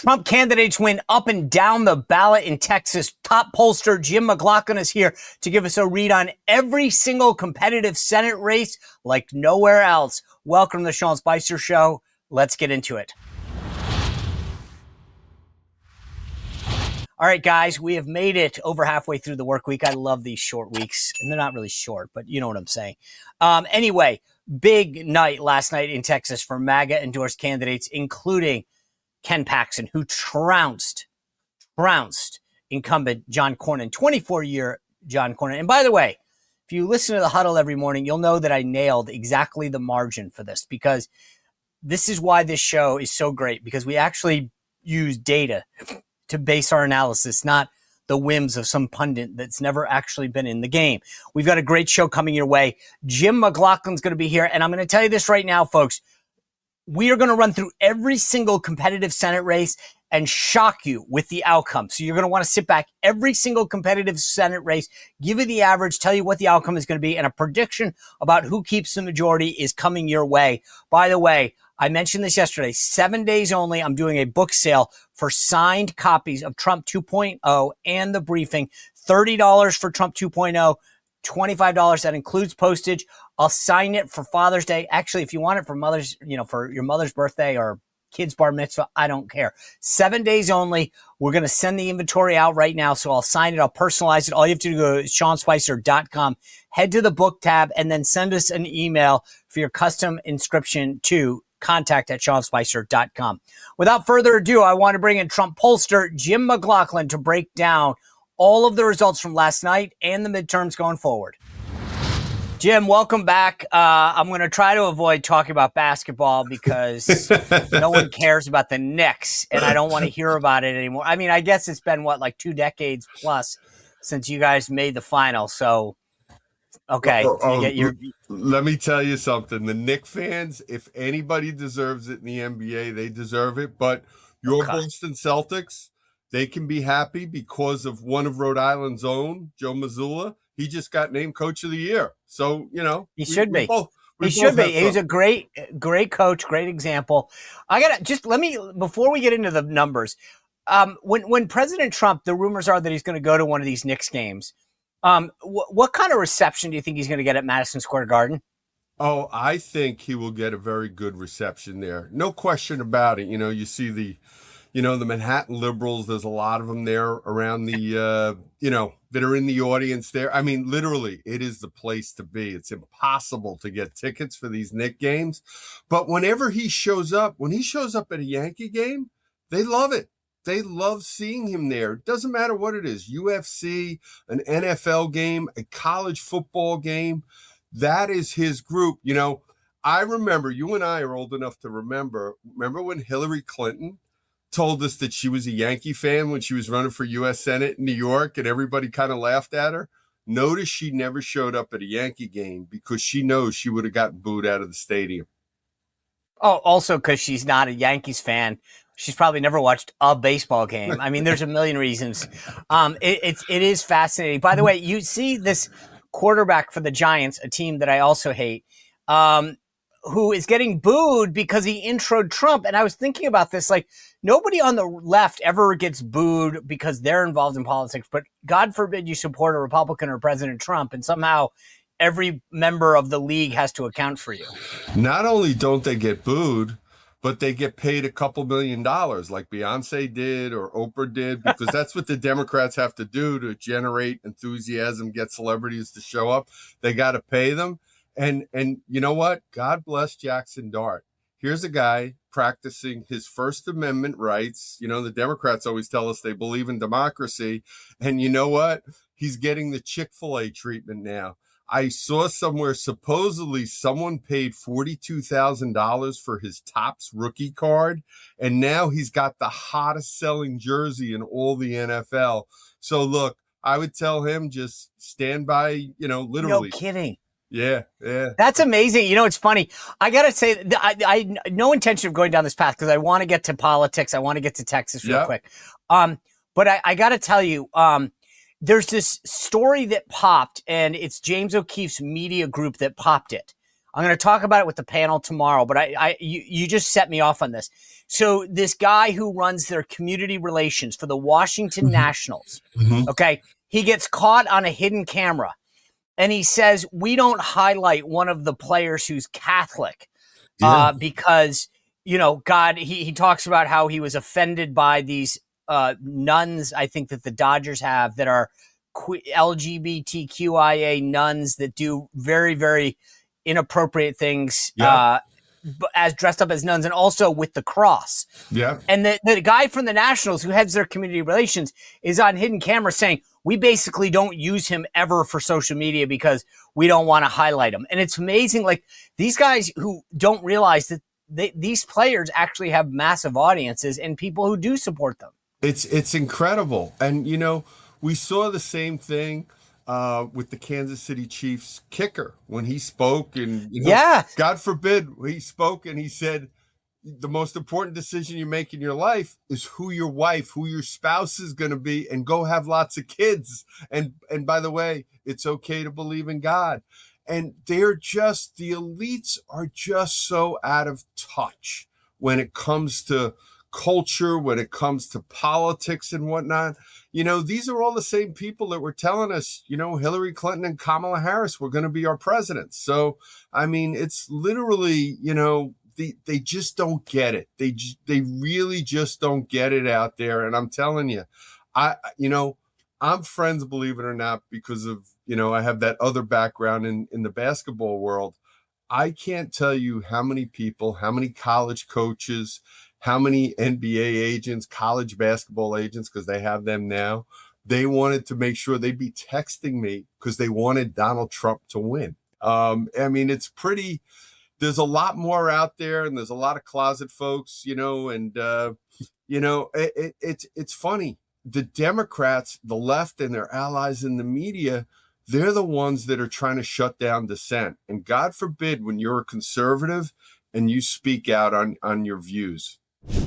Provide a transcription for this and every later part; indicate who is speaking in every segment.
Speaker 1: Trump candidates win up and down the ballot in Texas. Top pollster Jim McLaughlin is here to give us a read on every single competitive Senate race like nowhere else. Welcome to the Sean Spicer Show. Let's get into it. All right, guys, we have made it over halfway through the work week. I love these short weeks, and they're not really short, but you know what I'm saying. Anyway, big night last night in Texas for MAGA-endorsed candidates, including Ken Paxton, who trounced incumbent John Cornyn, 24-year John Cornyn. And by the way, if you listen to the huddle every morning, you'll know that I nailed exactly the margin for this, because this is why this show is so great, because we actually use data to base our analysis, not the whims of some pundit that's never actually been in the game. We've got a great show coming your way. Jim McLaughlin's going to be here, and I'm going to tell you this right now, folks. We are going to run through every single competitive Senate race and shock you with the outcome. So you're going to want to sit back every single competitive Senate race, give you the average, tell you what the outcome is going to be, and a prediction about who keeps the majority is coming your way. By the way, I mentioned this yesterday, 7 days only. I'm doing a book sale for signed copies of Trump 2.0 and the briefing. $30 for Trump 2.0, $25. That includes postage. I'll sign it for Father's Day. Actually, if you want it for mother's, for your mother's birthday or kid's bar mitzvah, I don't care. 7 days only. We're going to send the inventory out right now. So I'll sign it. I'll personalize it. All you have to do is go to SeanSpicer.com, head to the book tab, and then send us an email for your custom inscription to contact@SeanSpicer.com. Without further ado, I want to bring in Trump pollster Jim McLaughlin to break down all of the results from last night and the midterms going forward. Jim, welcome back. I'm going to try to avoid talking about basketball because no one cares about the Knicks, and I don't want to hear about it anymore. I mean, I guess it's been, like 2 decades plus since you guys made the final, so okay.
Speaker 2: Let me tell you something. The Knicks fans, if anybody deserves it in the NBA, they deserve it. But your Boston Celtics, they can be happy because of one of Rhode Island's own, Joe Mazzulla. He just got named Coach of the Year. So,
Speaker 1: he should be. He should be. He's a great coach, great example. Before we get into the numbers, when President Trump, the rumors are that he's going to go to one of these Knicks games. What kind of reception do you think he's going to get at Madison Square Garden?
Speaker 2: Oh, I think he will get a very good reception there. No question about it. You see the Manhattan liberals, there's a lot of them there around the, that are in the audience there. I mean, literally, it is the place to be. It's impossible to get tickets for these Knicks games. But whenever he shows up at a Yankee game, they love it. They love seeing him there. It doesn't matter what it is, UFC, an NFL game, a college football game. That is his group. I remember, you and I are old enough to remember when Hillary Clinton told us that she was a Yankee fan when she was running for U.S. Senate in New York, and everybody kind of laughed at her. Notice she never showed up at a Yankee game because she knows she would have gotten booed out of the stadium.
Speaker 1: Oh, also because she's not a Yankees fan. She's probably never watched a baseball game. I mean, there's a million reasons. It is fascinating. By the way, you see this quarterback for the Giants, a team that I also hate, who is getting booed because he introed Trump. And I was thinking about this, nobody on the left ever gets booed because they're involved in politics. But God forbid you support a Republican or President Trump, and somehow every member of the league has to account for you.
Speaker 2: Not only don't they get booed, but they get paid a couple $1 million like Beyonce did or Oprah did, because that's what the Democrats have to do to generate enthusiasm, get celebrities to show up. They got to pay them. And you know what? God bless Jackson Dart. Here's a guy practicing his First Amendment rights. The Democrats always tell us they believe in democracy. And you know what? He's getting the Chick-fil-A treatment now. I saw somewhere supposedly someone paid $42,000 for his Topps rookie card, and now he's got the hottest selling jersey in all the NFL. So look, I would tell him just stand by, literally.
Speaker 1: No kidding.
Speaker 2: Yeah.
Speaker 1: That's amazing. It's funny. I got to say, I no intention of going down this path because I want to get to politics. I want to get to Texas real quick. But I got to tell you, there's this story that popped, and it's James O'Keefe's media group that popped it. I'm going to talk about it with the panel tomorrow, but you just set me off on this. So this guy who runs their community relations for the Washington Nationals, okay, he gets caught on a hidden camera and he says, we don't highlight one of the players who's Catholic because, God, he talks about how he was offended by these nuns, I think that the Dodgers have, that are LGBTQIA nuns that do very, very inappropriate things as dressed up as nuns and also with the cross.
Speaker 2: Yeah.
Speaker 1: And the guy from the Nationals who heads their community relations is on hidden camera saying, we basically don't use him ever for social media because we don't want to highlight him. And it's amazing. Like, these guys who don't realize that these players actually have massive audiences and people who do support them.
Speaker 2: It's incredible. And, we saw the same thing with the Kansas City Chiefs kicker when he spoke. And, God forbid, he spoke and he said, the most important decision you make in your life is who your wife, who your spouse is going to be, and go have lots of kids. And by the way, it's okay to believe in God. And the elites are just so out of touch when it comes to culture, when it comes to politics and whatnot. These are all the same people that were telling us, Hillary Clinton and Kamala Harris were going to be our presidents. So, I mean, it's literally, they just don't get it. They really just don't get it out there. And I'm telling you, I'm friends, believe it or not, because of, I have that other background in the basketball world. I can't tell you how many people, how many college coaches, how many NBA agents, college basketball agents, because they have them now, they wanted to make sure they'd be texting me because they wanted Donald Trump to win. I mean, it's pretty... There's a lot more out there, and there's a lot of closet folks, and it's funny. The Democrats, the left, and their allies in the media, they're the ones that are trying to shut down dissent. And God forbid when you're a conservative and you speak out on your views.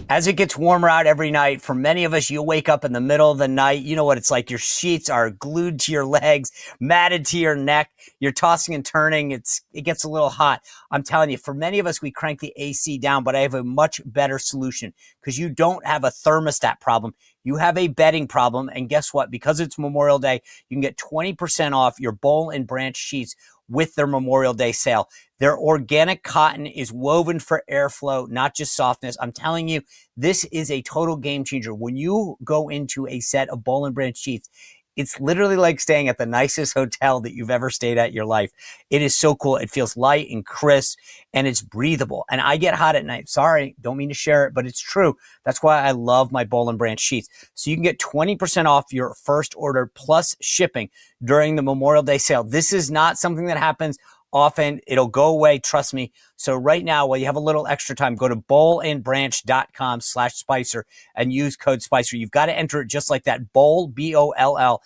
Speaker 1: As it gets warmer out every night, for many of us, you wake up in the middle of the night. You know what it's like. Your sheets are glued to your legs, matted to your neck. You're tossing and turning. It gets a little hot. I'm telling you, for many of us, we crank the AC down, but I have a much better solution because you don't have a thermostat problem. You have a bedding problem. And guess what? Because it's Memorial Day, you can get 20% off your Boll and Branch sheets with their Memorial Day sale. Their organic cotton is woven for airflow, not just softness. I'm telling you, this is a total game changer. When you go into a set of Boll and Branch sheets, it's literally like staying at the nicest hotel that you've ever stayed at in your life. It is so cool. It feels light and crisp, and it's breathable. And I get hot at night. Sorry, don't mean to share it, but it's true. That's why I love my Boll and Branch sheets. So you can get 20% off your first order plus shipping during the Memorial Day sale. This is not something that happens often. It'll go away. Trust me. So right now, while you have a little extra time, go to bollandbranch.com/Spicer and use code Spicer. You've got to enter it just like that. Boll, BOLLAND,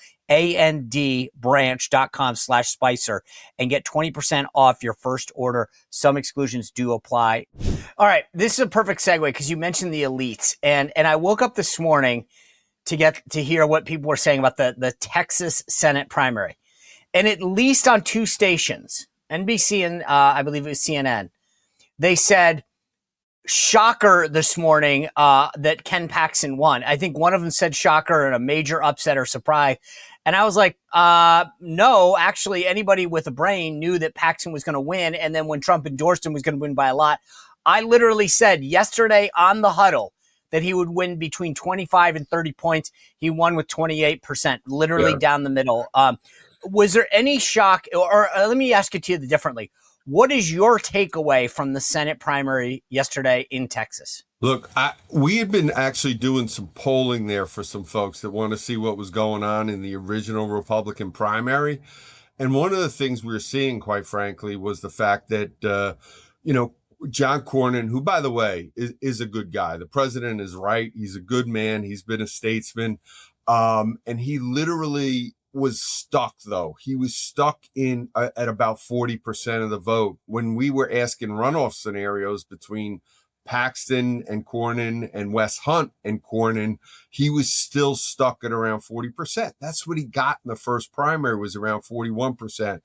Speaker 1: branch.com/Spicer and get 20% off your first order. Some exclusions do apply. All right. This is a perfect segue because you mentioned the elites. And I woke up this morning to hear what people were saying about the Texas Senate primary. And at least on two stations, NBC and I believe it was CNN, they said, shocker this morning that Ken Paxton won. I think one of them said shocker and a major upset or surprise. And I was like, no, actually, anybody with a brain knew that Paxton was going to win. And then when Trump endorsed him, was going to win by a lot. I literally said yesterday on the huddle that he would win between 25 and 30 points. He won with 28%, literally down the middle. Was there any shock, or let me ask it to you differently. What is your takeaway from the Senate primary yesterday in Texas?
Speaker 2: Look, we had been actually doing some polling there for some folks that want to see what was going on in the original Republican primary. And one of the things we were seeing, quite frankly, was the fact that, John Cornyn, who, by the way, is a good guy. The president is right. He's a good man. He's been a statesman. And he literally was stuck, though. He was stuck in at about 40% of the vote when we were asking runoff scenarios between Paxton and Cornyn and Wes Hunt and Cornyn. He was still stuck at around 40%. That's what he got in the first primary, was around 41%.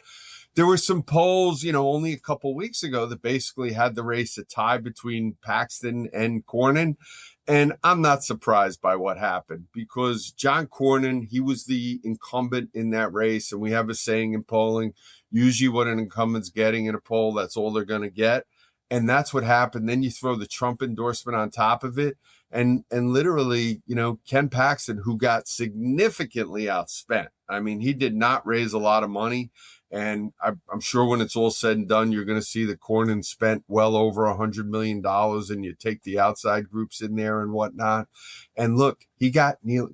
Speaker 2: there were some polls, only a couple weeks ago that basically had the race a tie between Paxton and Cornyn. And I'm not surprised by what happened because John Cornyn, he was the incumbent in that race. And we have a saying in polling, usually what an incumbent's getting in a poll, that's all they're going to get. And that's what happened. Then you throw the Trump endorsement on top of it. And literally, Ken Paxton, who got significantly outspent. I mean, he did not raise a lot of money. And I'm sure when it's all said and done, you're going to see that Cornyn spent well over $100 million, and you take the outside groups in there and whatnot. And look,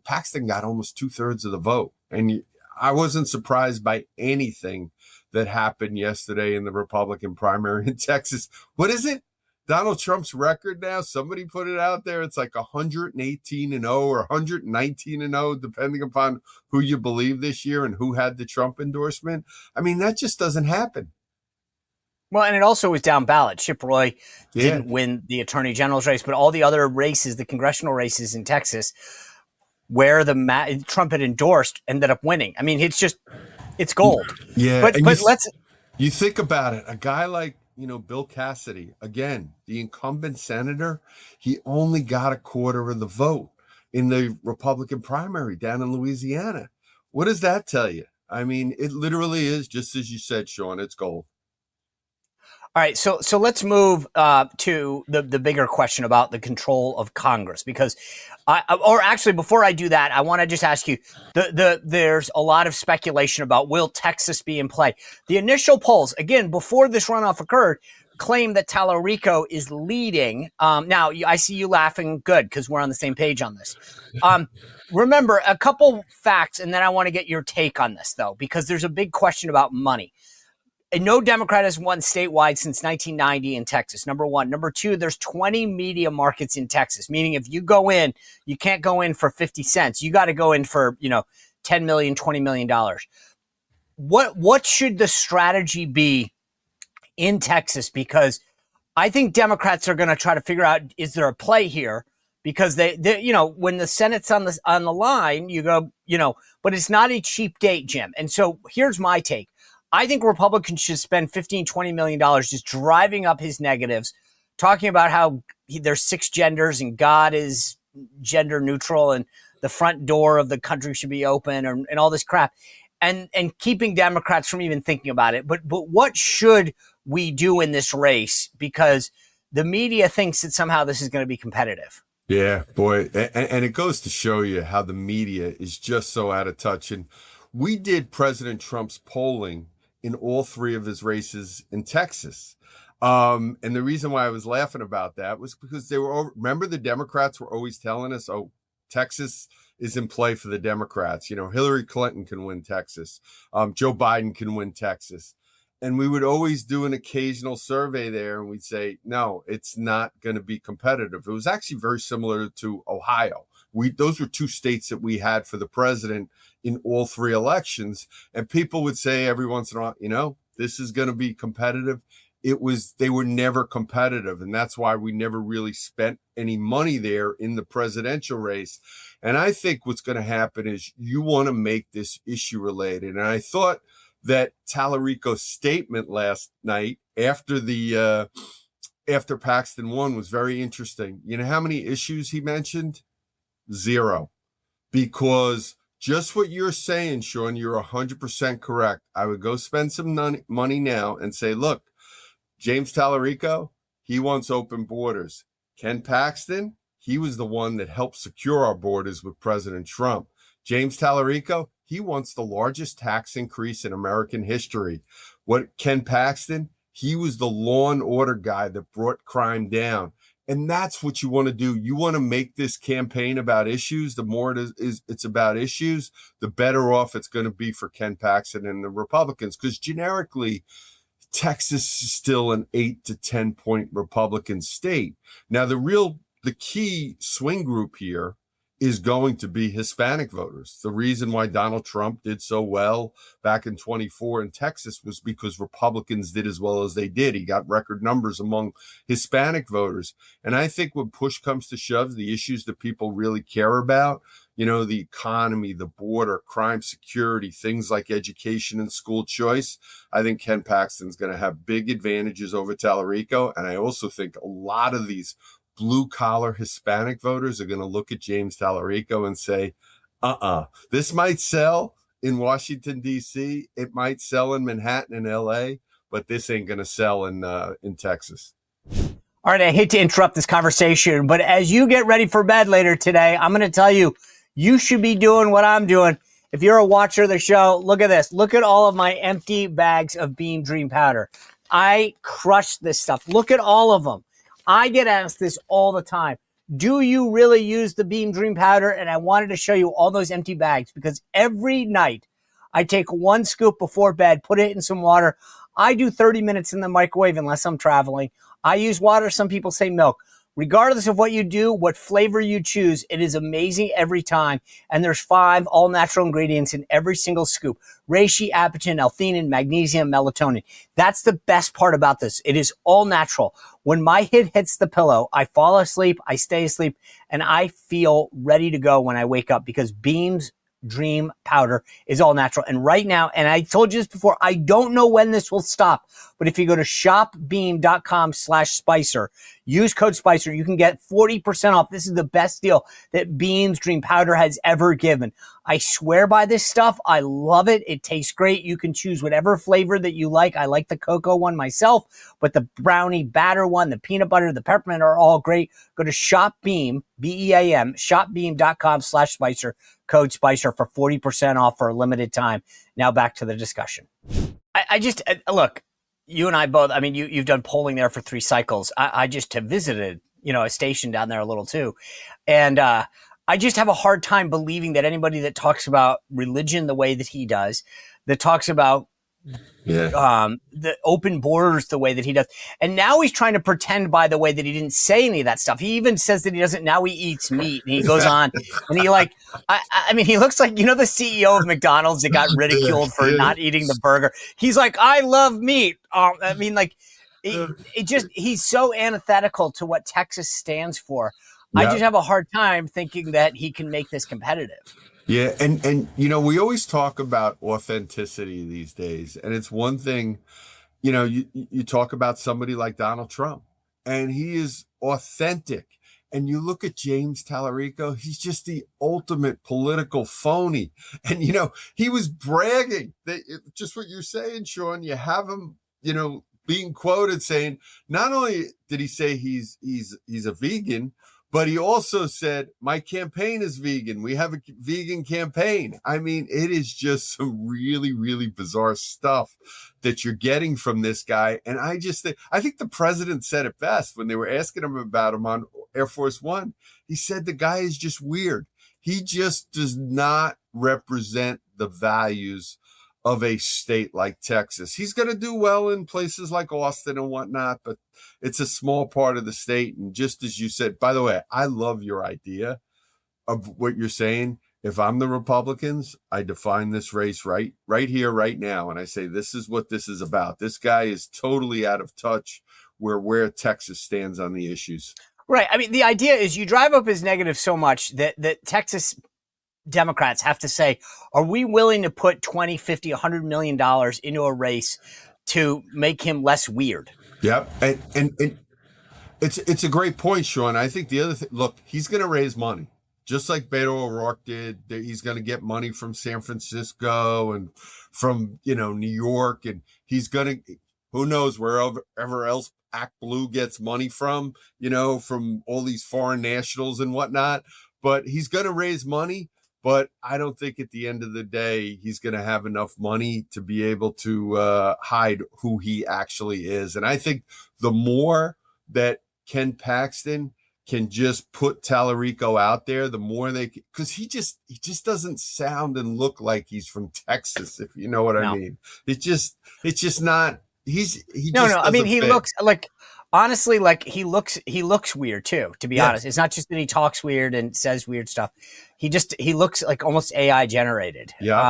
Speaker 2: Paxton got almost 2/3 of the vote. And I wasn't surprised by anything that happened yesterday in the Republican primary in Texas. What is it? Donald Trump's record now, somebody put it out there. It's like 118-0 or 119-0, depending upon who you believe this year and who had the Trump endorsement. I mean, that just doesn't happen.
Speaker 1: Well, and it also was down ballot. Chip Roy didn't win the attorney general's race, but all the other races, the congressional races in Texas, where Trump had endorsed, ended up winning. I mean, it's gold.
Speaker 2: Yeah,
Speaker 1: but
Speaker 2: you think about it. A guy like Bill Cassidy, again, the incumbent senator, he only got 1/4 of the vote in the Republican primary down in Louisiana. What does that tell you? I mean, it literally is, just as you said, Sean, it's gold.
Speaker 1: All right, so let's move to the bigger question about the control of Congress, because before I do that, I want to just ask you, there's a lot of speculation about will Texas be in play. The initial polls, again, before this runoff occurred, claim that Tallarico is leading. Now, I see you laughing. Good, because we're on the same page on this. Remember, a couple facts, and then I want to get your take on this, though, because there's a big question about money. And no Democrat has won statewide since 1990 in Texas, number one. Number two, there's 20 media markets in Texas, meaning if you go in, you can't go in for 50 cents. You got to go in for, $10 million, $20 million. What should the strategy be in Texas? Because I think Democrats are going to try to figure out, is there a play here? Because they when the Senate's on the line, you go, but it's not a cheap date, Jim. And so here's my take. I think Republicans should spend $15, $20 million just driving up his negatives, talking about how there's 6 genders and God is gender neutral and the front door of the country should be open and all this crap, and keeping Democrats from even thinking about it. But what should we do in this race? Because the media thinks that somehow this is going to be competitive.
Speaker 2: Yeah, boy. And it goes to show you how the media is just so out of touch. And we did President Trump's polling in all 3 of his races in Texas. And the reason why I was laughing about that was because remember the Democrats were always telling us, oh, Texas is in play for the Democrats. Hillary Clinton can win Texas. Joe Biden can win Texas. And we would always do an occasional survey there and we'd say, no, it's not going to be competitive. It was actually very similar to Ohio. Those were 2 states that we had for the president in all 3 elections. And people would say every once in a while, this is going to be competitive. They were never competitive. And that's why we never really spent any money there in the presidential race. And I think what's going to happen is you want to make this issue related. And I thought that Tallarico's statement last night after Paxton won was very interesting. You know how many issues he mentioned? 0. Because just what you're saying, Sean, you're 100% correct. I would go spend some money now and say, look, James Tallarico, he wants open borders. Ken Paxton, he was the one that helped secure our borders with President Trump. James Tallarico, he wants the largest tax increase in American history. Ken Paxton, he was the law and order guy that brought crime down. And that's what you want to do. You want to make this campaign about issues. The more it's about issues, the better off it's going to be for Ken Paxton and the Republicans. Because generically, Texas is still an 8 to 10 point Republican state. Now, the key swing group here is going to be Hispanic voters. The reason why Donald Trump did so well back in 24 in Texas was because Republicans did as well as they did. He got record numbers among Hispanic voters. And I think when push comes to shove, the issues that people really care about, the economy, the border, crime, security, things like education and school choice, I think Ken Paxton's going to have big advantages over Tallarico. And I also think a lot of these blue-collar Hispanic voters are going to look at James Tallarico and say, this might sell in Washington, D.C., it might sell in Manhattan and L.A., but this ain't going to sell in Texas.
Speaker 1: All right, I hate to interrupt this conversation, but as you get ready for bed later today, I'm going to tell you, you should be doing what I'm doing. If you're a watcher of the show, look at this. Look at all of my empty bags of Beam Dream Powder. I crush this stuff. Look at all of them. I get asked this all the time. Do you really use the Beam Dream Powder? And I wanted to show you all those empty bags because every night I take one scoop before bed, put it in some water. I do 30 minutes in the microwave unless I'm traveling. I use water. Some people say milk. Regardless of what you do, what flavor you choose, it is amazing every time. And there's 5 all-natural ingredients in every single scoop. Reishi, apigenin, L-theanine, magnesium, melatonin. That's the best part about this. It is all natural. When my head hits the pillow, I fall asleep, I stay asleep, and I feel ready to go when I wake up because Beam's Dream Powder is all natural. And right now, and I told you this before, I don't know when this will stop, but if you go to shopbeam.com/Spicer, use code Spicer, you can get 40% off. This is the best deal that Beam's Dream Powder has ever given. I swear by this stuff. I love it. It tastes great. You can choose whatever flavor that you like. I like the cocoa one myself, but the brownie batter one, the peanut butter, the peppermint are all great. Go to shopbeam, B-E-A-M, shopbeam.com/Spicer, code Spicer for 40% off for a limited time. Now back to the discussion. I just, look, you and I both, I mean, you've done polling there for 3 cycles. I just have visited, a station down there a little too. And I just have a hard time believing that anybody that talks about religion the way that he does, that talks about the open borders the way that he does. And now he's trying to pretend, by the way, that he didn't say any of that stuff. He even says that he doesn't, now he eats meat. And he goes on and he I mean, he looks like, the CEO of McDonald's that got ridiculed for not eating the burger. He's like, I love meat. I mean, he's so antithetical to what Texas stands for. Yep. I just have a hard time thinking that he can make this competitive.
Speaker 2: Yeah, and we always talk about authenticity these days, and it's one thing, you talk about somebody like Donald Trump, and he is authentic, and you look at James Tallarico, he's just the ultimate political phony, and he was bragging that just what you're saying, Sean. You have him, being quoted saying not only did he say he's a vegan, but he also said, my campaign is vegan. We have a vegan campaign. I mean, it is just some really, really bizarre stuff that you're getting from this guy. And I think the president said it best when they were asking him about him on Air Force One. He said the guy is just weird. He just does not represent the values of a state like Texas. He's going to do well in places like Austin and whatnot, but it's a small part of the state. And just as you said, by the way, I love your idea of what you're saying. If I'm the Republicans, I define this race right here, right now. And I say, this is what this is about. This guy is totally out of touch where Texas stands on the issues.
Speaker 1: Right. I mean, the idea is you drive up his negative so much that Texas Democrats have to say, are we willing to put 20, 50, $100 million into a race to make him less weird?
Speaker 2: Yep. And it's a great point, Sean. I think the other thing, look, he's going to raise money just like Beto O'Rourke did. He's going to get money from San Francisco and from, New York. And he's going to, who knows, wherever else Act Blue gets money from, from all these foreign nationals and whatnot. But he's going to raise money. But I don't think at the end of the day, he's going to have enough money to be able to hide who he actually is. And I think the more that Ken Paxton can just put Tallarico out there, the more because he just doesn't sound and look like he's from Texas, if you know what I mean. It's just not. I mean, he looks like
Speaker 1: honestly, like he looks weird too, to be
Speaker 2: Yeah.
Speaker 1: honest. It's not just that he talks weird and says weird stuff. He looks like almost AI generated.
Speaker 2: Yeah.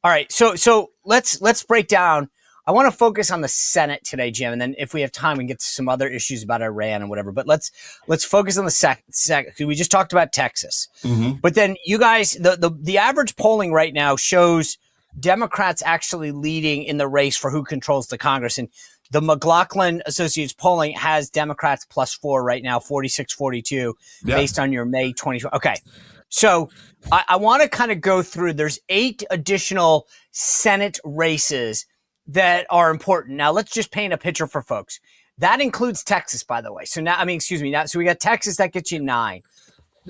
Speaker 1: All right, so let's break down. I want to focus on the Senate today, Jim, and then if we have time, we can get to some other issues about Iran and whatever. But let's focus on the second. We just talked about Texas, but then you guys, the average polling right now shows Democrats actually leading in the race for who controls the Congress, and the McLaughlin Associates polling has Democrats +4 right now, 46-42,
Speaker 2: Yeah.
Speaker 1: based on your May 2020. Okay, so I want to kind of go through. There's 8 additional Senate races that are important. Now, let's just paint a picture for folks. That includes Texas, by the way. So now, so we got Texas, that gets you 9.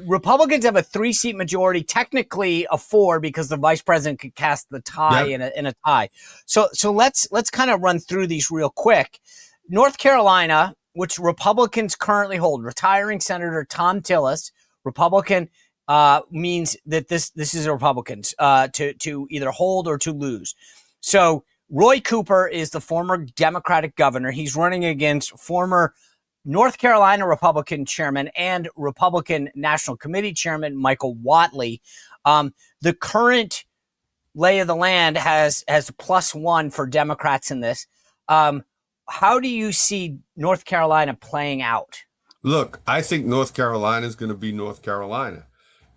Speaker 1: Republicans have a 3-seat majority, technically a 4 because the vice president could cast the tie in a tie. So let's kind of run through these real quick. North Carolina, which Republicans currently hold, retiring Senator Tom Tillis, Republican, means that this is a Republicans to either hold or to lose. So Roy Cooper is the former Democratic governor. He's running against former North Carolina Republican chairman and Republican National Committee chairman Michael Whatley. The current lay of the land has +1 for Democrats in this. How do you see North Carolina playing out?
Speaker 2: Look, I think North Carolina is going to be North Carolina.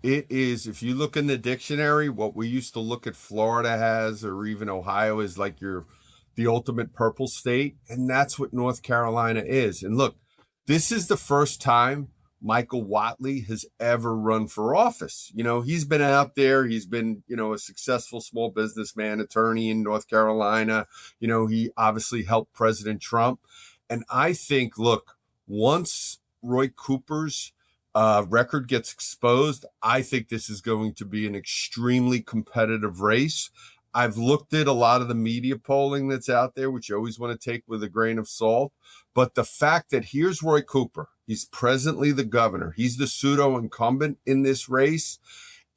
Speaker 2: It is, if you look in the dictionary, what we used to look at Florida has, or even Ohio, is like the ultimate purple state. And that's what North Carolina is. And look, this is the first time Michael Whatley has ever run for office. You know, he's been out there. He's been, a successful small businessman, attorney in North Carolina. He obviously helped President Trump. And I think, look, once Roy Cooper's record gets exposed, I think this is going to be an extremely competitive race. I've looked at a lot of the media polling that's out there, which you always want to take with a grain of salt. But the fact that here's Roy Cooper, he's presently the governor, he's the pseudo incumbent in this race.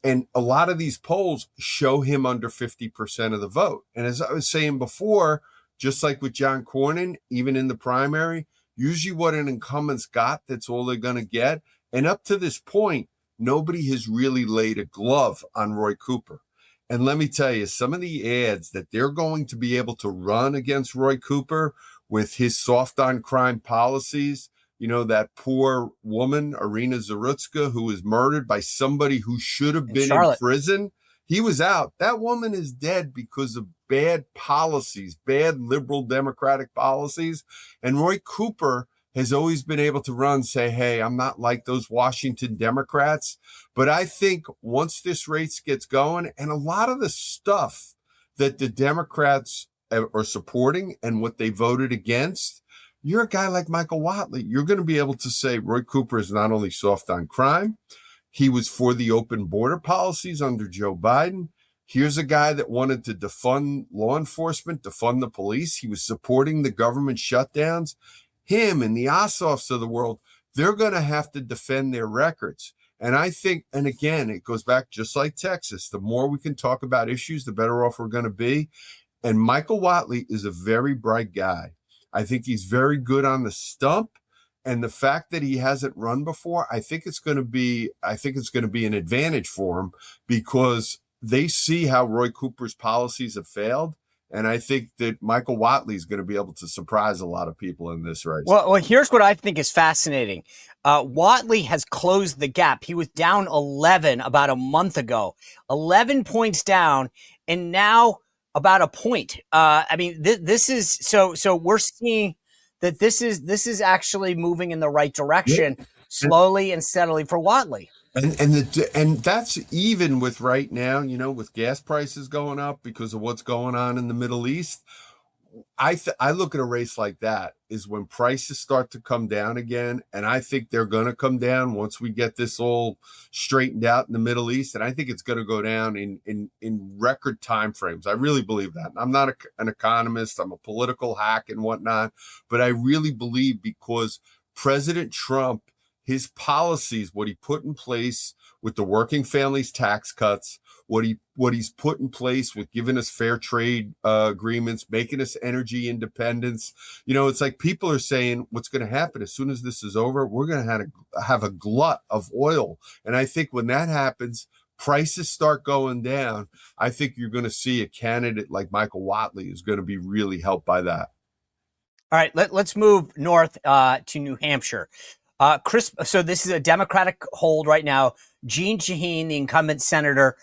Speaker 2: And a lot of these polls show him under 50% of the vote. And as I was saying before, just like with John Cornyn, even in the primary, usually what an incumbent's got, that's all they're going to get. And up to this point, nobody has really laid a glove on Roy Cooper. And let me tell you, some of the ads that they're going to be able to run against Roy Cooper with his soft on crime policies, that poor woman, Irina Zarutska, who was murdered by somebody who should have been in prison. He was out. That woman is dead because of bad policies, bad liberal democratic policies. And Roy Cooper has always been able to run, say, hey, I'm not like those Washington Democrats. But I think once this race gets going, and a lot of the stuff that the Democrats are supporting and what they voted against, you're a guy like Michael Whatley. You're going to be able to say Roy Cooper is not only soft on crime, he was for the open border policies under Joe Biden. Here's a guy that wanted to defund law enforcement, defund the police. He was supporting the government shutdowns. Him and the Ossoffs of the world, they're going to have to defend their records. And I think, and again, it goes back just like Texas. The more we can talk about issues, the better off we're going to be. And Michael Whatley is a very bright guy. I think he's very good on the stump. And the fact that he hasn't run before, I think it's going to be an advantage for him, because they see how Roy Cooper's policies have failed. And I think that Michael Whatley is going to be able to surprise a lot of people in this race.
Speaker 1: Well, here's what I think is fascinating. Whatley has closed the gap. He was down 11 about a month ago, 11 points down, and now about a point. This is so we're seeing that this is actually moving in the right direction, slowly and steadily for Whatley.
Speaker 2: And that's even with right now, with gas prices going up because of what's going on in the Middle East. I look at a race like that is when prices start to come down again. And I think they're going to come down once we get this all straightened out in the Middle East. And I think it's going to go down in record timeframes. I really believe that. I'm not an economist. I'm a political hack and whatnot. But I really believe, because President Trump his policies, what he put in place with the working families tax cuts, what he's put in place with giving us fair trade agreements, making us energy independence. It's like people are saying what's going to happen as soon as this is over, we're going to have a glut of oil. And I think when that happens, prices start going down. I think you're going to see a candidate like Michael Whatley is going to be really helped by that.
Speaker 1: All right, let's move north to New Hampshire. So this is a Democratic hold right now. Jeanne Shaheen, the incumbent senator,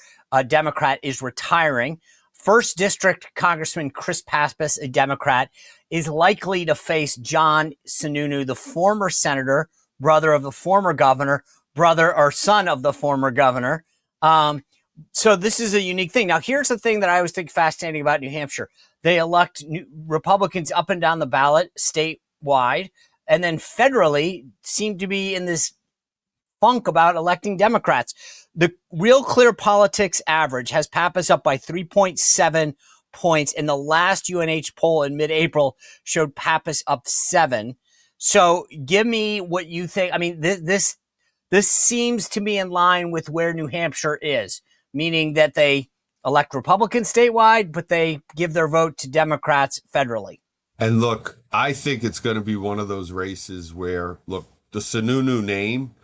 Speaker 1: Democrat, is retiring. First District Congressman Chris Pappas, a Democrat, is likely to face John Sununu, the former senator, brother of the former governor, brother or son of the former governor. So this is a unique thing. Now, here's the thing that I always think fascinating about New Hampshire. They elect Republicans up and down the ballot statewide, and then federally seem to be in this funk about electing Democrats. The Real Clear Politics average has Pappas up by 3.7 points. In the last UNH poll in mid-April showed Pappas up 7. So give me what you think. I mean, this seems to be in line with where New Hampshire is, meaning that they elect Republicans statewide, but they give their vote to Democrats federally.
Speaker 2: And look, I think it's going to be one of those races where, look, the Sununu name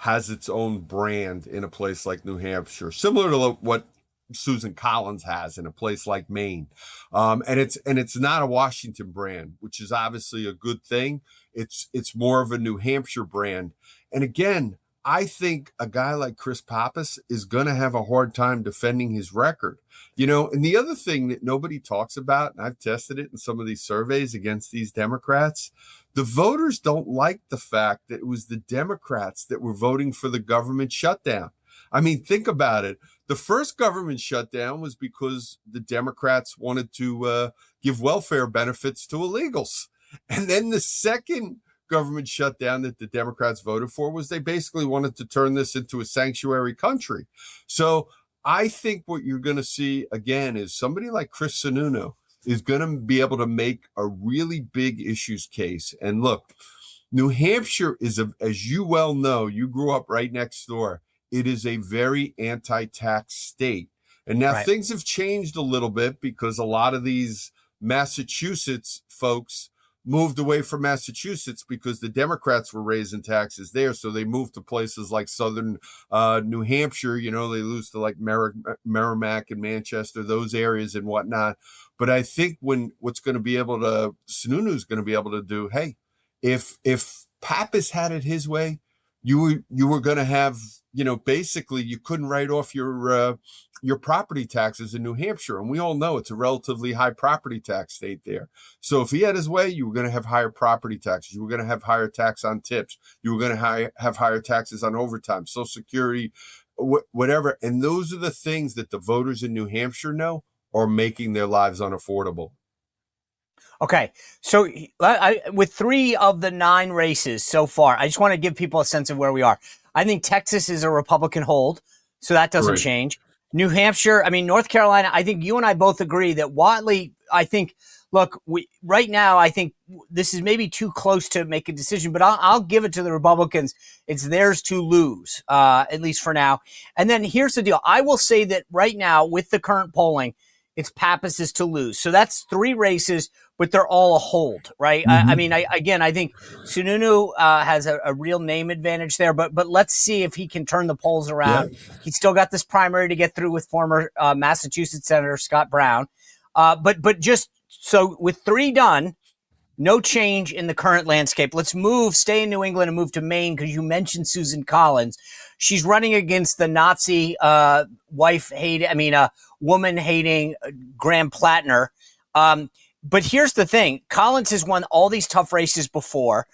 Speaker 2: has its own brand in a place like New Hampshire, similar to what Susan Collins has in a place like Maine. And it's not a Washington brand, which is obviously a good thing. It's more of a New Hampshire brand. And again, I think a guy like Chris Pappas is going to have a hard time defending his record. And the other thing that nobody talks about, and I've tested it in some of these surveys against these Democrats, the voters don't like the fact that it was the Democrats that were voting for the government shutdown. I mean, think about it. The first government shutdown was because the Democrats wanted to give welfare benefits to illegals. And then the second government shutdown that the Democrats voted for was they basically wanted to turn this into a sanctuary country. So I think what you're going to see again is somebody like Chris Sununu is going to be able to make a really big issues case. And look, New Hampshire is, as you well know, you grew up right next door. It is a very anti-tax state. And now things have changed a little bit because a lot of these Massachusetts folks moved away from Massachusetts because the Democrats were raising taxes there. So they moved to places like southern New Hampshire. They lose to like Merrimack and Manchester, those areas and whatnot. But I think what's going to be able to, Sununu is going to be able to do, hey, if Pappas had it his way, you were going to have, basically you couldn't write off your property taxes in New Hampshire. And we all know it's a relatively high property tax state there. So if he had his way, you were going to have higher property taxes. You were going to have higher tax on tips. You were going to have higher taxes on overtime, Social Security, whatever. And those are the things that the voters in New Hampshire know are making their lives unaffordable.
Speaker 1: Okay, so with 3 of the 9 races so far, I just want to give people a sense of where we are. I think Texas is a Republican hold, so that doesn't change. New Hampshire, North Carolina, I think you and I both agree that Whatley, right now, I think this is maybe too close to make a decision, but I'll give it to the Republicans. It's theirs to lose, at least for now. And then here's the deal. I will say that right now, with the current polling, it's Pappas's to lose. So that's 3 races, but they're all a hold, right? Mm-hmm. I think Sununu has a real name advantage there, but let's see if he can turn the polls around. Yeah. He's still got this primary to get through with former Massachusetts Senator Scott Brown. But just so with 3 done, no change in the current landscape. Let's stay in New England and move to Maine because you mentioned Susan Collins. She's running against the Nazi woman-hating Graham Plattner. But here's the thing. Collins has won all these tough races before.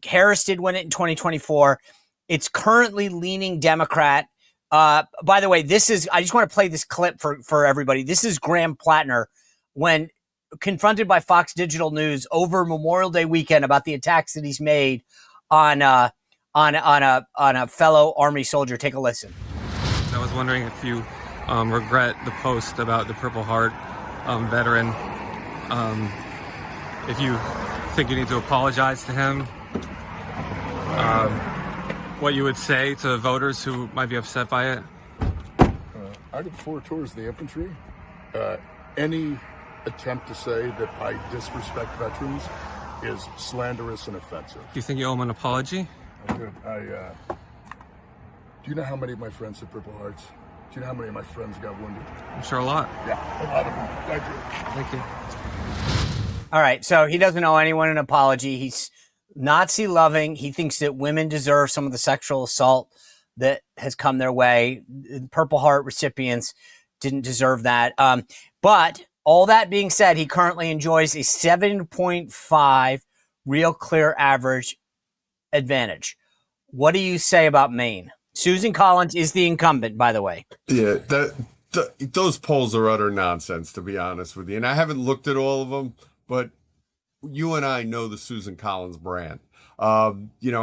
Speaker 1: Harris did win it in 2024. It's currently leaning Democrat. By the way, I just want to play this clip for everybody. This is Graham Plattner when confronted by Fox Digital News over Memorial Day weekend about the attacks that he's made on a fellow Army soldier. Take a listen.
Speaker 3: I was wondering if you regret the post about the Purple Heart veteran. If you think you need to apologize to him, what you would say to voters who might be upset by it?
Speaker 4: Item 4 towards the infantry. Any attempt to say that I disrespect veterans is slanderous and offensive.
Speaker 3: Do you think you owe him an apology?
Speaker 4: I do you know how many of my friends had Purple Hearts? Do you know how many of my friends got wounded?
Speaker 3: I'm sure a lot.
Speaker 4: Yeah, a lot of them. Thank you.
Speaker 3: Thank you.
Speaker 1: All right, so he doesn't owe anyone an apology. He's Nazi loving. He thinks that women deserve some of the sexual assault that has come their way. Purple Heart recipients didn't deserve that. But all that being said, he currently enjoys a 7.5 real clear average advantage. What do you say about Maine? Susan Collins is the incumbent, by the way.
Speaker 2: Yeah, those polls are utter nonsense, to be honest with you. And I haven't looked at all of them, but you and I know the Susan Collins brand. I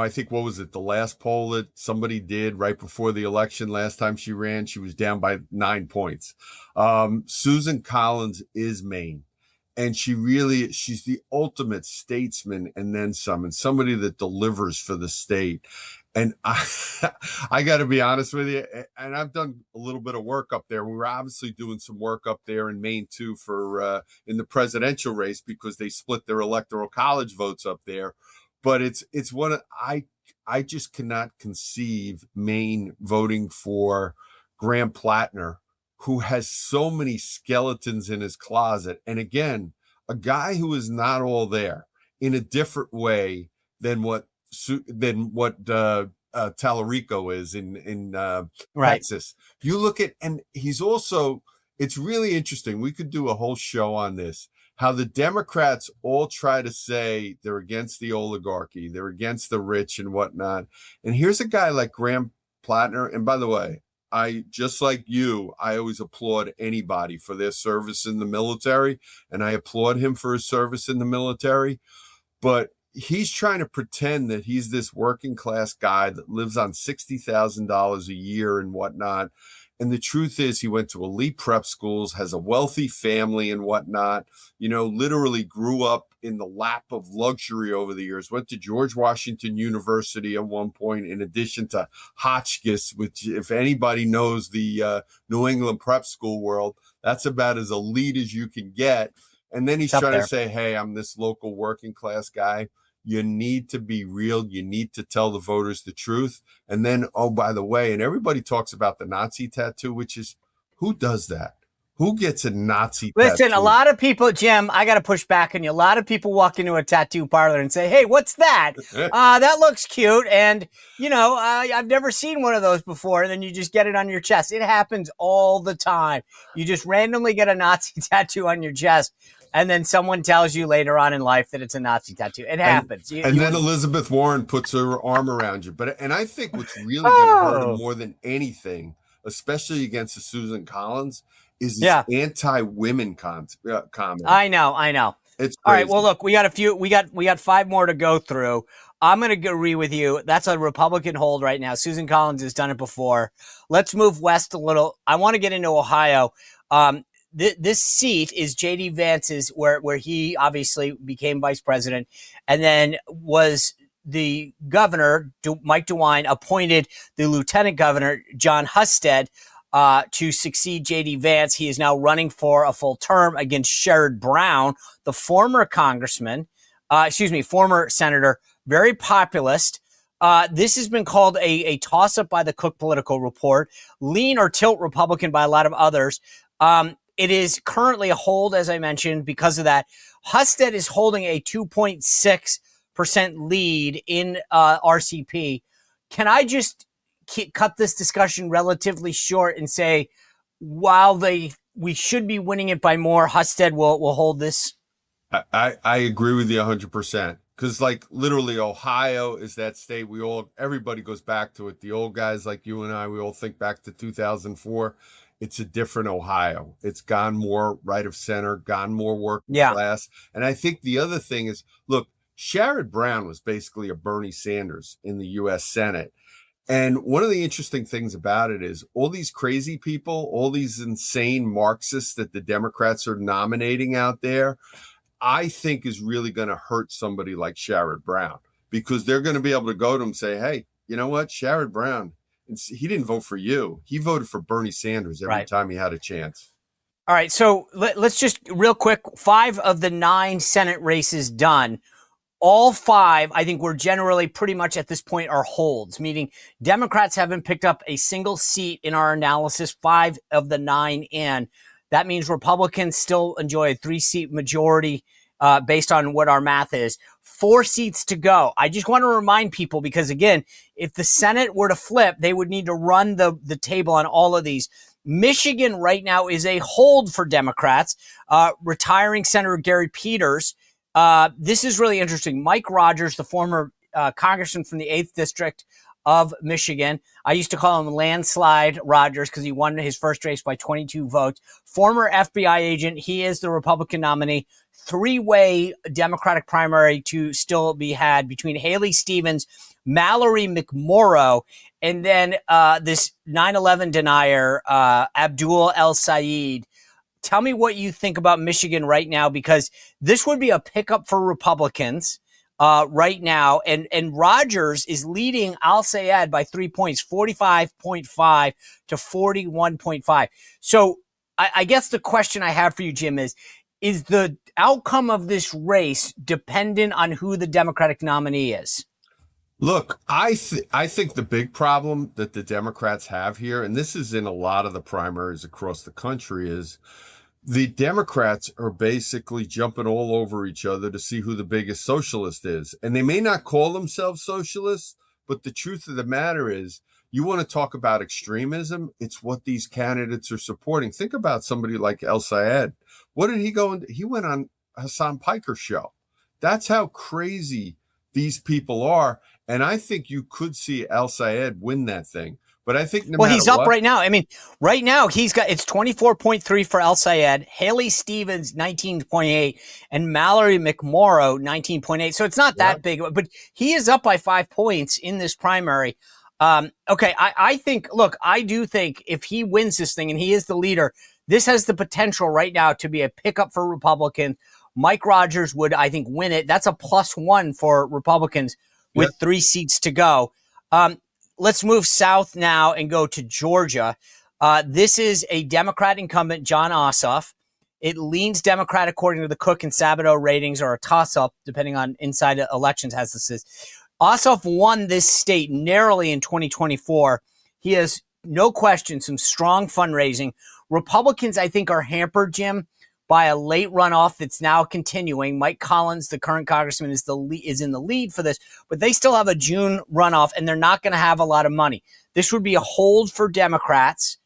Speaker 2: think, what was it, the last poll that somebody did right before the election last time she ran, she was down by 9 points. Susan Collins is Maine. And she's the ultimate statesman and then some, and somebody that delivers for the state. And I got to be honest with you, and I've done a little bit of work up there. We were obviously doing some work up there in Maine too for in the presidential race, because they split their electoral college votes up there. But it's one of, I just cannot conceive Maine voting for Graham Plattner, who has so many skeletons in his closet. And again, a guy who is not all there, in a different way than what Tallarico is in
Speaker 1: Right.
Speaker 2: Texas. You look at, and he's also, it's really interesting. We could do a whole show on this, how the Democrats all try to say they're against the oligarchy, they're against the rich and whatnot. And here's a guy like Graham Plattner. And by the way, just like you, I always applaud anybody for their service in the military, and I applaud him for his service in the military. But he's trying to pretend that he's this working class guy that lives on $60,000 a year and whatnot. And the truth is, he went to elite prep schools, has a wealthy family and whatnot, literally grew up in the lap of luxury over the years, went to George Washington University at one point, in addition to Hotchkiss, which, if anybody knows the New England prep school world, that's about as elite as you can get. And then he's trying to say, hey, I'm this local working class guy. You need to be real. You need to tell the voters the truth. And then, oh, by the way, and everybody talks about the Nazi tattoo, which is, who does that? Who gets a Nazi tattoo?
Speaker 1: Listen, a lot of people, Jim, I got to push back on you. A lot of people walk into a tattoo parlor and say, hey, what's that? That looks cute. And, I've never seen one of those before. And then you just get it on your chest. It happens all the time. You just randomly get a Nazi tattoo on your chest, and then someone tells you later on in life that it's a Nazi tattoo. It happens.
Speaker 2: And then Elizabeth Warren puts her arm around you. And I think what's really going to hurt him more than anything, especially against the Susan Collins, is this anti-women comment.
Speaker 1: I know.
Speaker 2: It's crazy.
Speaker 1: All right. Well, look, we got 5 more to go through. I'm going to agree with you. That's a Republican hold right now. Susan Collins has done it before. Let's move west a little. I want to get into Ohio. This seat is J.D. Vance's, where he obviously became vice president, and then was the governor, Mike DeWine, appointed the lieutenant governor, John Husted, to succeed J.D. Vance. He is now running for a full term against Sherrod Brown, the former senator, very populist. This has been called a toss-up by the Cook Political Report, lean or tilt Republican by a lot of others. It is currently a hold, as I mentioned, because of that. Husted is holding a 2.6% lead in RCP. Can I just cut this discussion relatively short and say, while we should be winning it by more, Husted will hold this?
Speaker 2: I agree with you 100%. Because, literally, Ohio is that state everybody goes back to it. The old guys like you and I, we all think back to 2004. It's a different Ohio. It's gone more right of center, gone more working class. And I think the other thing is, look, Sherrod Brown was basically a Bernie Sanders in the U.S. Senate. And one of the interesting things about it is all these crazy people, all these insane Marxists that the Democrats are nominating out there, I think is really going to hurt somebody like Sherrod Brown, because they're going to be able to go to him and say, hey, you know what? Sherrod Brown, he didn't vote for you. He voted for Bernie Sanders every
Speaker 1: Right.
Speaker 2: time he had a chance.
Speaker 1: All right, so let's just real quick, 5 of the 9 Senate races done. All 5, I think we're generally pretty much at this point are holds, meaning Democrats haven't picked up a single seat in our analysis, 5 of the 9 in. That means Republicans still enjoy a 3-seat majority based on what our math is. 4 seats to go. I just want to remind people, because again, if the Senate were to flip, they would need to run the table on all of these. Michigan right now is a hold for Democrats. Retiring Senator Gary Peters. This is really interesting. Mike Rogers, the former congressman from the 8th District of Michigan. I used to call him Landslide Rogers because he won his first race by 22 votes. Former FBI agent. He is the Republican nominee. 3-way Democratic primary to still be had between Haley Stevens, Mallory McMorrow, and then this 9/11 denier, Abdul El Sayed. Tell me what you think about Michigan right now, because this would be a pickup for Republicans right now. And Rogers is leading Al Sayed by 3 points, 45.5 to 41.5. So I guess the question I have for you, Jim, is the outcome of this race dependent on who the Democratic nominee is?
Speaker 2: Look, I think the big problem that the Democrats have here, and this is in a lot of the primaries across the country, is the Democrats are basically jumping all over each other to see who the biggest socialist is. And they may not call themselves socialists, but the truth of the matter is, you want to talk about extremism, it's what these candidates are supporting. Think about somebody like El Sayed. What did he go into? He went on Hassan Piker's show. That's how crazy these people are. And I think you could see El Sayed win that thing. But I think
Speaker 1: he's up right now. I mean, right now it's 24.3 for El Sayed, Haley Stevens 19.8, and Mallory McMorrow 19.8. So it's not that big, but he is up by 5 points in this primary. Okay, I think, look, I do think if he wins this thing and he is the leader, this has the potential right now to be a pickup for Republicans. Mike Rogers would, I think, win it. That's a +1 for Republicans with 3 seats to go. Let's move south now and go to Georgia. This is a Democrat incumbent, Jon Ossoff. It leans Democrat according to the Cook and Sabato ratings, or a toss-up, depending on inside elections, as this is. Ossoff won this state narrowly in 2024. He has, no question, some strong fundraising. Republicans, I think, are hampered, Jim, by a late runoff that's now continuing. Mike Collins, the current congressman, is in the lead for this, but they still have a June runoff, and they're not going to have a lot of money. This would be a hold for Democrats.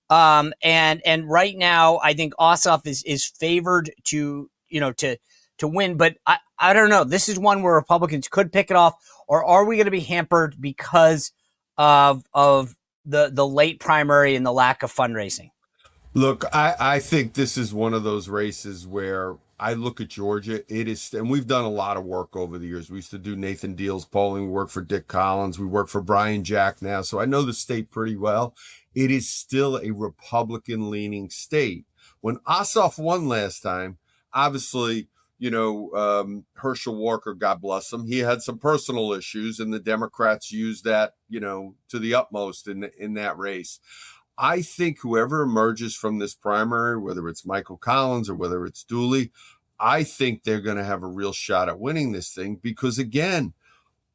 Speaker 1: And right now, I think Ossoff is favored to win, but I don't know. This is one where Republicans could pick it off, or are we going to be hampered because of the late primary and the lack of fundraising?
Speaker 2: Look, I think this is one of those races where I look at Georgia. It is, and we've done a lot of work over the years. We used to do Nathan Deal's polling. We work for Dick Collins. We work for Brian Jack now. So I know the state pretty well. It is still a Republican-leaning state. When Ossoff won last time, obviously, Herschel Walker, God bless him, he had some personal issues, and the Democrats used that, to the utmost in that race. I think whoever emerges from this primary, whether it's Michael Collins or whether it's Dooley, I think they're going to have a real shot at winning this thing because, again,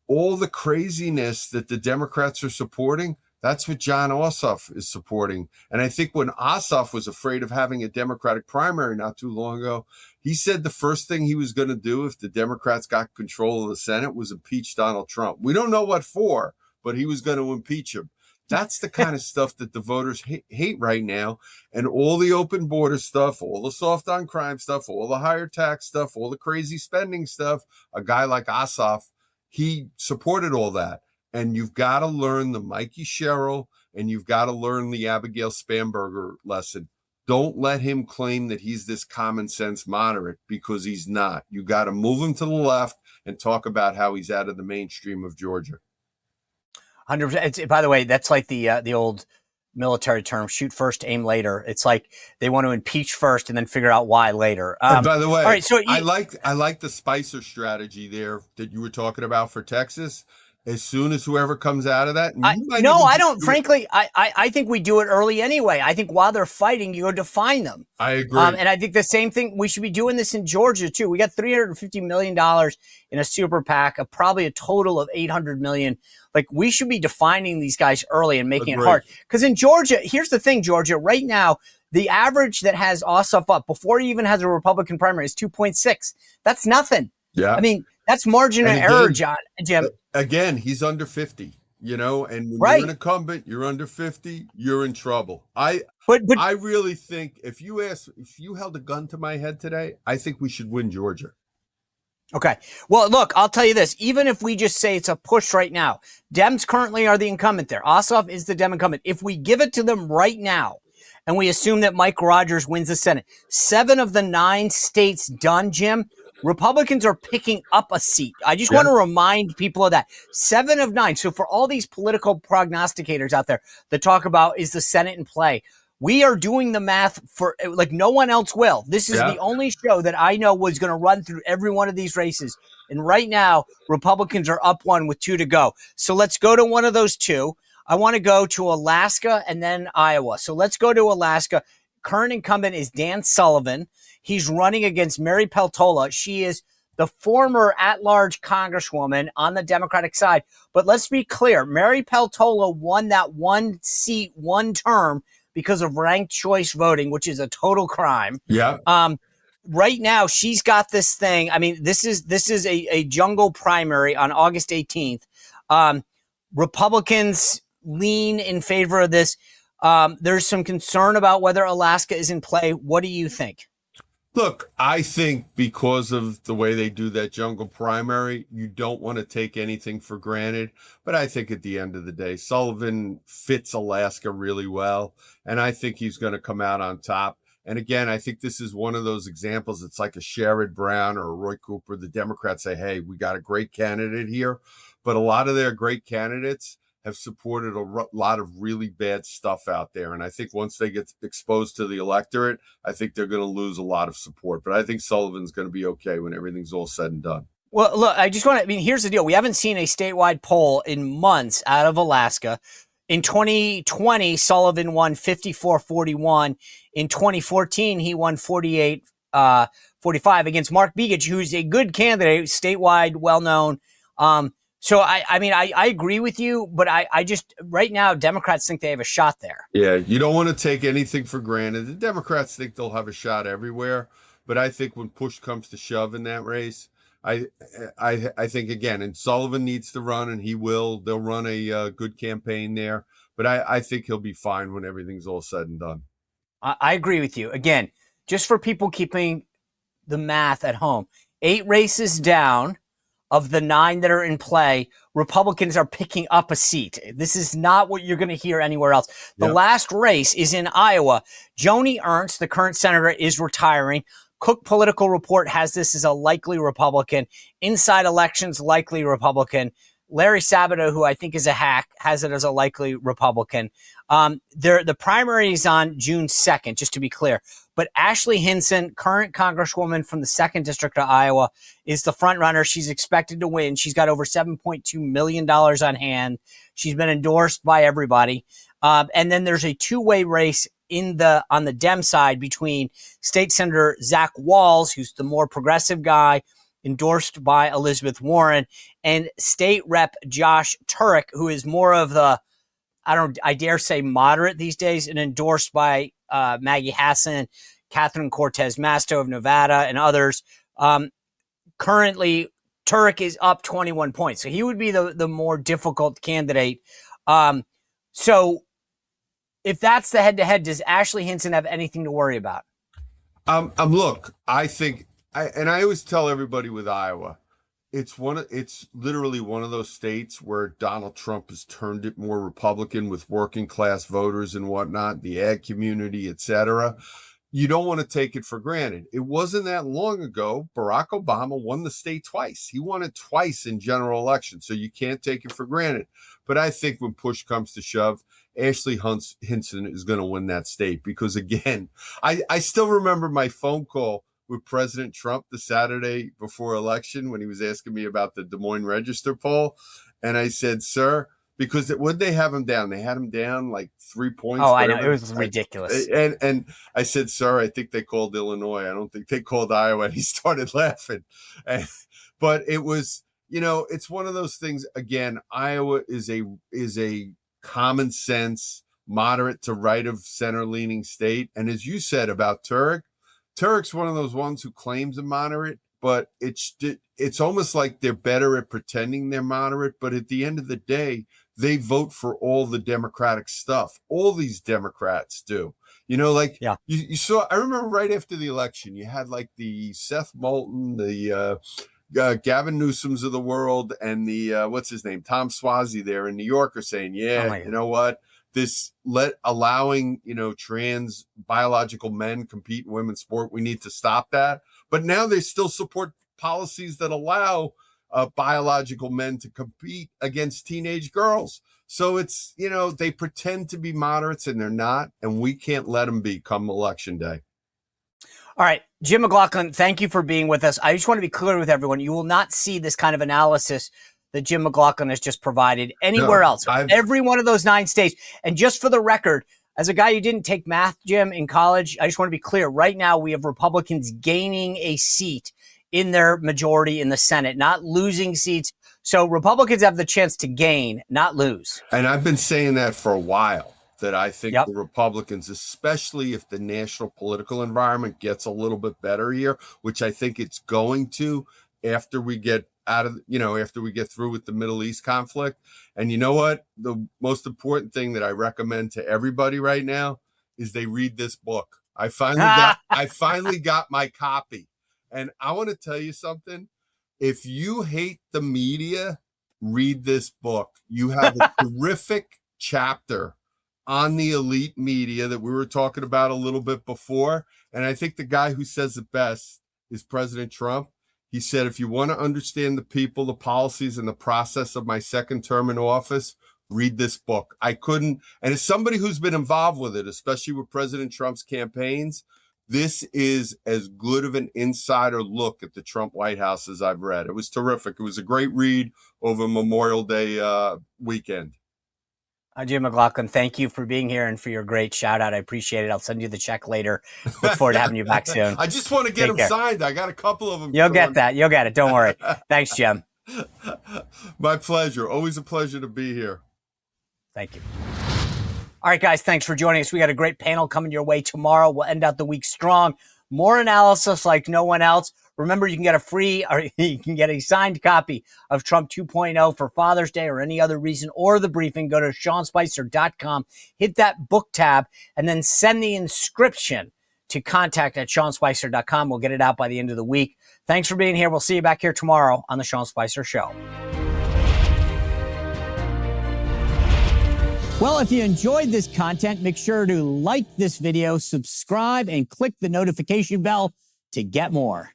Speaker 2: all the craziness that the Democrats are supporting, that's what Jon Ossoff is supporting. And I think when Ossoff was afraid of having a Democratic primary not too long ago, he said the first thing he was going to do if the Democrats got control of the Senate was impeach Donald Trump. We don't know what for, but he was going to impeach him. That's the kind of stuff that the voters hate right now. And all the open border stuff, all the soft on crime stuff, all the higher tax stuff, all the crazy spending stuff, a guy like Ossoff, he supported all that. And you've got to learn the Mikey Sherrill, and you've got to learn the Abigail Spanberger lesson. Don't let him claim that he's this common sense moderate, because he's not. You got to move him to the left and talk about how he's out of the mainstream of Georgia.
Speaker 1: 100%. By the way, that's like the old military term, shoot first, aim later. It's like they want to impeach first and then figure out why later.
Speaker 2: And by the way,
Speaker 1: all right, so
Speaker 2: I like the Spicer strategy there that you were talking about for Texas. as soon as whoever comes out of that, and you might
Speaker 1: No,
Speaker 2: even
Speaker 1: I
Speaker 2: just
Speaker 1: don't.
Speaker 2: do it.
Speaker 1: Frankly, I think we do it early anyway. I think while they're fighting, you go define them.
Speaker 2: I agree.
Speaker 1: And I think the same thing, we should be doing this in Georgia too. We got $350 million in a super PAC of probably a total of 800 million. Like, we should be defining these guys early and making it hard. Because in Georgia, here's the thing, Georgia, right now, the average that has Ossoff up before he even has a Republican primary is 2.6. That's nothing.
Speaker 2: Yeah.
Speaker 1: I mean, that's margin of error, Jim.
Speaker 2: Again, he's under 50, and when
Speaker 1: Right.
Speaker 2: you're an incumbent, you're under 50, you're in trouble. I really think if you held a gun to my head today, I think we should win Georgia.
Speaker 1: Okay. Well, look, I'll tell you this. Even if we just say it's a push right now, Dems currently are the incumbent there. Ossoff is the Dem incumbent. If we give it to them right now and we assume that Mike Rogers wins the Senate, 7 of the 9 states done, Jim, Republicans are picking up a seat. I just want to remind people of that. 7 of 9. So for all these political prognosticators out there that talk about, is the Senate in play? We are doing the math for like no one else will. This is the only show that I know was going to run through every one of these races. And right now, Republicans are up 1 with 2 to go. So let's go to one of those 2. I want to go to Alaska and then Iowa. So let's go to Alaska. Current incumbent is Dan Sullivan. He's running against Mary Peltola. She is the former at-large congresswoman on the Democratic side. But let's be clear. Mary Peltola won that 1 seat, 1 term because of ranked choice voting, which is a total crime.
Speaker 2: Yeah.
Speaker 1: Right now, she's got this thing. I mean, this is a jungle primary on August 18th. Republicans lean in favor of this. There's some concern about whether Alaska is in play. What do you think?
Speaker 2: Look, I think because of the way they do that jungle primary, you don't want to take anything for granted. But I think at the end of the day, Sullivan fits Alaska really well. And I think he's going to come out on top. And again, I think this is one of those examples. It's like a Sherrod Brown or a Roy Cooper. The Democrats say, hey, we got a great candidate here. But a lot of their great candidates have supported a lot of really bad stuff out there. And I think once they get exposed to the electorate, I think they're going to lose a lot of support. But I think Sullivan's going to be okay when everything's all said and done.
Speaker 1: Well, look, here's the deal. We haven't seen a statewide poll in months out of Alaska. In 2020, Sullivan won 54-41. In 2014, he won 48-45 against Mark Begich, who's a good candidate, statewide, well-known. So, I agree with you, but I just, right now, Democrats think they have a shot there.
Speaker 2: Yeah, you don't want to take anything for granted. The Democrats think they'll have a shot everywhere, but I think when push comes to shove in that race, I think, again, and Sullivan needs to run, and he will. They'll run a good campaign there, but I think he'll be fine when everything's all said and done.
Speaker 1: I agree with you. Again, just for people keeping the math at home, 8 races down of the 9 that are in play, Republicans are picking up a seat. This is not what you're going to hear anywhere else. The last race is in Iowa. Joni Ernst, the current senator, is retiring. Cook Political Report has this as a likely Republican. Inside Elections, likely Republican. Larry Sabato, who I think is a hack, has it as a likely Republican. The primary is on June 2nd, just to be clear. But Ashley Hinson, current congresswoman from the 2nd District of Iowa, is the front runner. She's expected to win. She's got over $7.2 million on hand. She's been endorsed by everybody. And then there's a 2-way race on the Dem side between State Senator Zach Walz, who's the more progressive guy, endorsed by Elizabeth Warren, and State Rep Josh Turek, who is more of the, I dare say, moderate these days, and endorsed by Maggie Hassan, Catherine Cortez Masto of Nevada, and others. Currently, Turek is up 21 points, so he would be the more difficult candidate. So if that's the head-to-head, does Ashley Hinson have anything to worry about?
Speaker 2: Look, I think, and I always tell everybody with Iowa, it's literally one of those states where Donald Trump has turned it more Republican with working class voters and whatnot, the ag community, etc. You don't want to take it for granted. It wasn't that long ago, Barack Obama won the state twice. He won it twice in general elections, so you can't take it for granted. But I think when push comes to shove, Ashley Hinson is going to win that state because, again, I still remember my phone call with President Trump the Saturday before election when he was asking me about the Des Moines Register poll. And I said, sir, because would they have him down? They had him down like 3 points.
Speaker 1: Oh, I know. It was ridiculous.
Speaker 2: And I said, sir, I think they called Illinois. I don't think they called Iowa. And he started laughing. But it was, it's one of those things. Again, Iowa is a common sense, moderate to right of center leaning state. And as you said about Turek's one of those ones who claims a moderate, but it's almost like they're better at pretending they're moderate. But at the end of the day, they vote for all the Democratic stuff. All these Democrats do.
Speaker 1: Yeah.
Speaker 2: You saw, I remember right after the election, you had like the Seth Moulton, the Gavin Newsom's of the world, and the, what's his name? Tom Suozzi there in New York are saying, yeah, you know what? Allowing, trans biological men compete in women's sport. We need to stop that. But now they still support policies that allow biological men to compete against teenage girls. So it's, they pretend to be moderates and they're not, and we can't let them be come election day.
Speaker 1: All right, Jim McLaughlin, thank you for being with us. I just want to be clear with everyone. You will not see this kind of analysis that Jim McLaughlin has just provided anywhere else. Every one of those 9 states. And just for the record, as a guy who didn't take math, Jim, in college, I just want to be clear. Right now, we have Republicans gaining a seat in their majority in the Senate, not losing seats. So Republicans have the chance to gain, not lose.
Speaker 2: And I've been saying that for a while, that I think the Republicans, especially if the national political environment gets a little bit better here, which I think it's going to after we get after we get through with the Middle East conflict. And you know what? The most important thing that I recommend to everybody right now is they read this book. I finally got my copy. And I want to tell you something. If you hate the media, read this book. You have a terrific chapter on the elite media that we were talking about a little bit before. And I think the guy who says it best is President Trump. He said, if you want to understand the people, the policies, and the process of my second term in office, read this book. I couldn't. And as somebody who's been involved with it, especially with President Trump's campaigns, this is as good of an insider look at the Trump White House as I've read. It was terrific. It was a great read over Memorial Day weekend.
Speaker 1: Jim McLaughlin, thank you for being here and for your great shout out. I appreciate it. I'll send you the check later. Look forward to having you back soon.
Speaker 2: I just want to get them signed. I got a couple of them.
Speaker 1: You'll get that. You'll get it. Don't worry. Thanks, Jim.
Speaker 2: My pleasure. Always a pleasure to be here.
Speaker 1: Thank you. All right, guys, thanks for joining us. We got a great panel coming your way tomorrow. We'll end out the week strong. More analysis like no one else. Remember, you can get a signed copy of Trump 2.0 for Father's Day or any other reason, or the briefing. Go to SeanSpicer.com, hit that book tab, and then send the inscription to contact@SeanSpicer.com. We'll get it out by the end of the week. Thanks for being here. We'll see you back here tomorrow on The Sean Spicer Show. Well, if you enjoyed this content, make sure to like this video, subscribe, and click the notification bell to get more.